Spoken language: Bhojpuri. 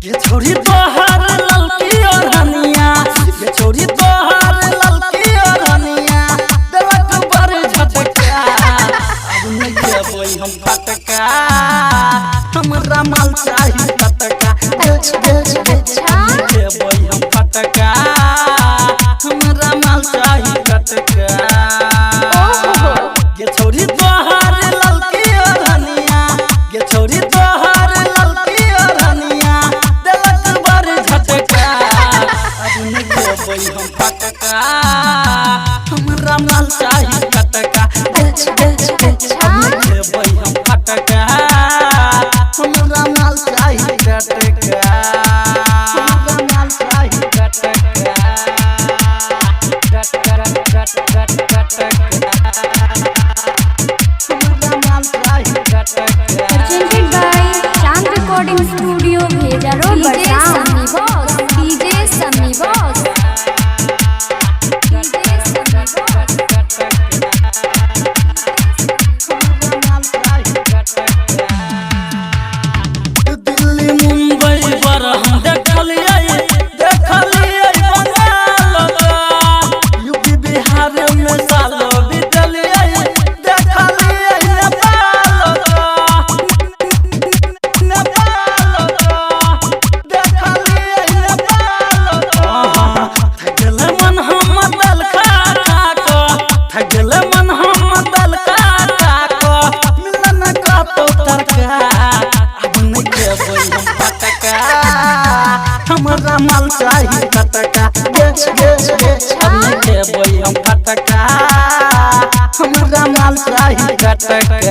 ये छोरी तोहार ललकी और हनिया, ये छोरी तोहार ललकी और हनिया, दिलक बर झटका अब नहीं देबई हम फटका, हमरा माल चाही टटका देबई हम फटका, हमरा माल चाही टटका। ये छोरी तोहार ललकी और हनिया, ये छोरी तोहार ललकी और हनिया, दिलक बर झटका अब नहीं देबई हम फटका, हमरा माल चाही टटका देबई हम फटका, हमरा माल चाही टटका, हमरा माल चाही टटका Presented by Chand Recording Studio, Bheja Road, Barsam. DJ Sunny Boss. Delhi Mumbai पर हम देखलिए बंगाल का, यूपी बिहार में सालो बितलिए देखलिए नेपाल का, देखलिए नेपाल का। थगल मन हम दल खा को, थगल मन हम दल खा को, मिलन का तो तरका अब नहीं देबई हम फटका, हमरा माल चाही टटका अब नहीं देबई हम फटका, हमरा माल चाही टटका।